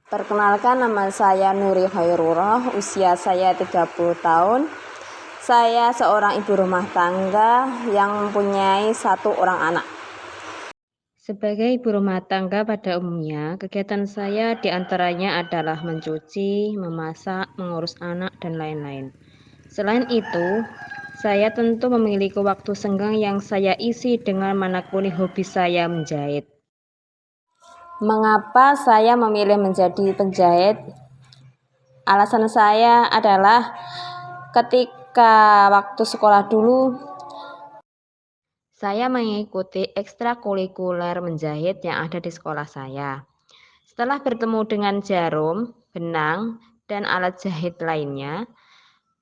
Perkenalkan, nama saya Nuri Khairurah, usia saya 30 tahun. Saya seorang ibu rumah tangga yang mempunyai 1 orang anak. Sebagai ibu rumah tangga pada umumnya, kegiatan saya diantaranya adalah mencuci, memasak, mengurus anak, dan lain-lain. Selain itu, saya tentu memiliki waktu senggang yang saya isi dengan menekuni hobi saya menjahit. Mengapa saya memilih menjadi penjahit? Alasan saya adalah ketika waktu sekolah dulu, saya mengikuti ekstrakurikuler menjahit yang ada di sekolah saya. Setelah bertemu dengan jarum, benang, dan alat jahit lainnya,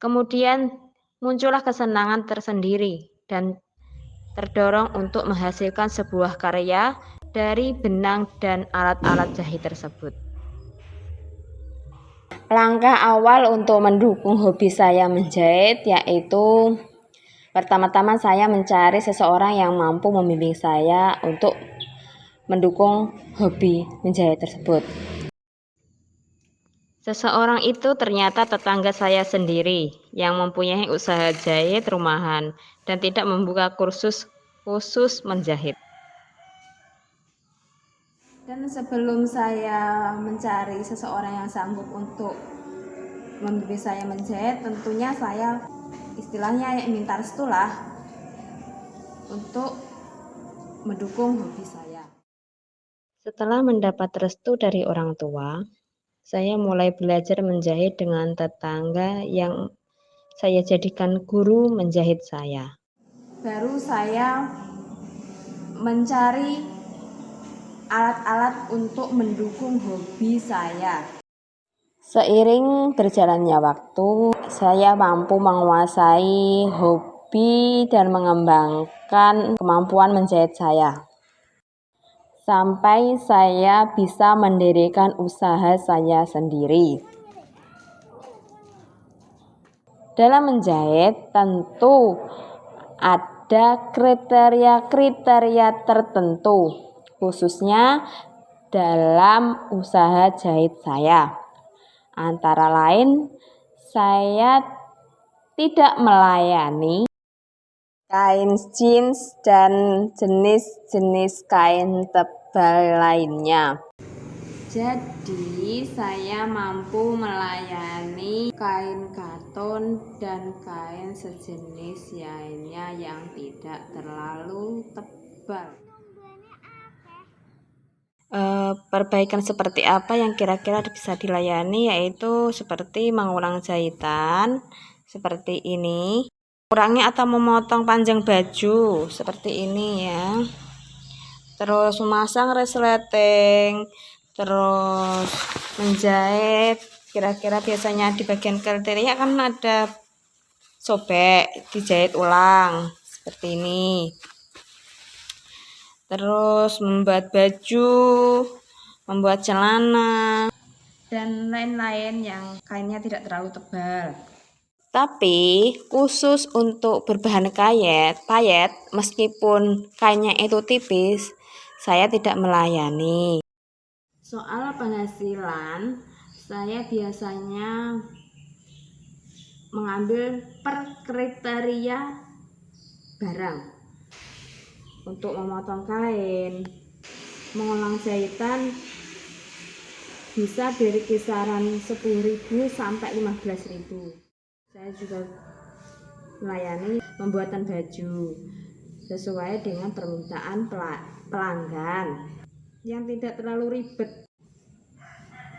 kemudian muncullah kesenangan tersendiri dan terdorong untuk menghasilkan sebuah karya dari benang dan alat-alat jahit tersebut. Langkah awal untuk mendukung hobi saya menjahit yaitu pertama-tama saya mencari seseorang yang mampu membimbing saya untuk mendukung hobi menjahit tersebut. Seseorang itu ternyata tetangga saya sendiri yang mempunyai usaha jahit rumahan dan tidak membuka kursus khusus menjahit. Dan sebelum saya mencari seseorang yang sanggup untuk membimbing saya menjahit, tentunya saya istilahnya minta restu lah untuk mendukung hobi saya. Setelah mendapat restu dari orang tua, saya mulai belajar menjahit dengan tetangga yang saya jadikan guru menjahit saya. Baru saya mencari alat-alat untuk mendukung hobi saya. Seiring berjalannya waktu, saya mampu menguasai hobi dan mengembangkan kemampuan menjahit saya. Sampai saya bisa mendirikan usaha saya sendiri. Dalam menjahit tentu ada kriteria-kriteria tertentu, khususnya dalam usaha jahit saya. Antara lain, saya tidak melayani kain jeans dan jenis-jenis kain tebal lainnya. Jadi, saya mampu melayani kain katun dan kain sejenis lainnya yang tidak terlalu tebal. Perbaikan seperti apa yang kira-kira bisa dilayani, yaitu seperti mengulang jahitan seperti ini, kurangi atau memotong panjang baju seperti ini ya, terus memasang resleting, terus menjahit. Kira-kira biasanya di bagian kriteria kan ada sobek, dijahit ulang seperti ini. Terus membuat baju, membuat celana, dan lain-lain yang kainnya tidak terlalu tebal. Tapi khusus untuk berbahan payet, meskipun kainnya itu tipis, saya tidak melayani. Soal penghasilan, saya biasanya mengambil per kriteria barang. Untuk memotong kain, mengulang jahitan bisa dari kisaran 10.000 sampai 15.000. Saya juga melayani pembuatan baju sesuai dengan permintaan pelanggan yang tidak terlalu ribet,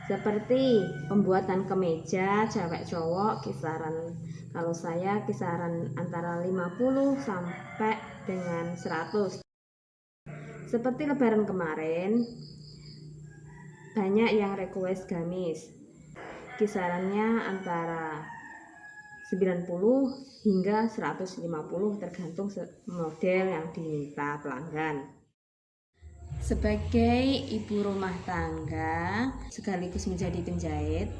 seperti pembuatan kemeja cewek cowok kalau saya kisaran antara 50 sampai dengan 100. Seperti lebaran kemarin banyak yang request gamis, kisarannya antara 90 hingga 150 tergantung model yang diminta pelanggan. Sebagai ibu rumah tangga sekaligus menjadi penjahit,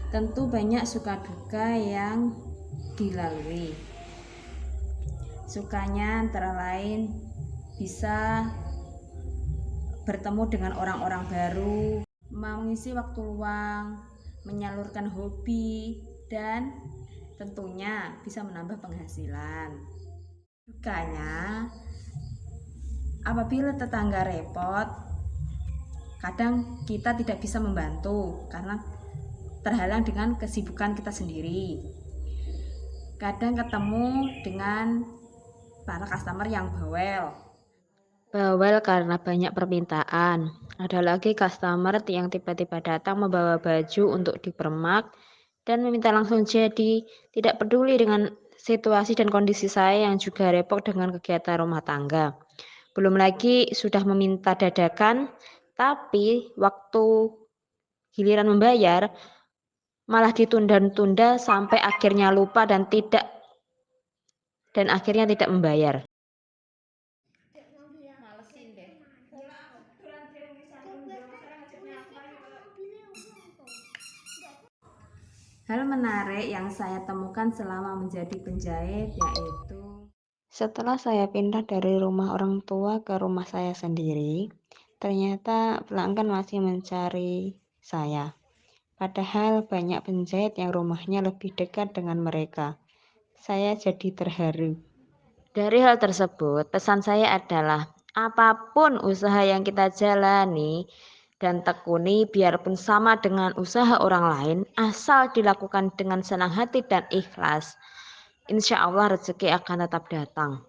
tentu banyak suka duka yang dilalui. Sukanya antara lain bisa bertemu dengan orang-orang baru, mengisi waktu luang, menyalurkan hobi, dan tentunya bisa menambah penghasilan. Dukanya, apabila tetangga repot, kadang kita tidak bisa membantu karena terhalang dengan kesibukan kita sendiri. Kadang ketemu dengan para customer yang bawel. Bawel karena banyak permintaan. Ada lagi customer yang tiba-tiba datang membawa baju untuk dipermak dan meminta langsung jadi, tidak peduli dengan situasi dan kondisi saya yang juga repot dengan kegiatan rumah tangga. Belum lagi sudah meminta dadakan, tapi waktu giliran membayar malah ditunda-tunda sampai akhirnya lupa dan akhirnya tidak membayar. Hal menarik yang saya temukan selama menjadi penjahit yaitu setelah saya pindah dari rumah orang tua ke rumah saya sendiri, ternyata pelanggan masih mencari saya. Padahal banyak penjahit yang rumahnya lebih dekat dengan mereka. Saya jadi terharu. Dari hal tersebut, pesan saya adalah apapun usaha yang kita jalani dan tekuni biarpun sama dengan usaha orang lain, asal dilakukan dengan senang hati dan ikhlas, insya Allah rezeki akan tetap datang.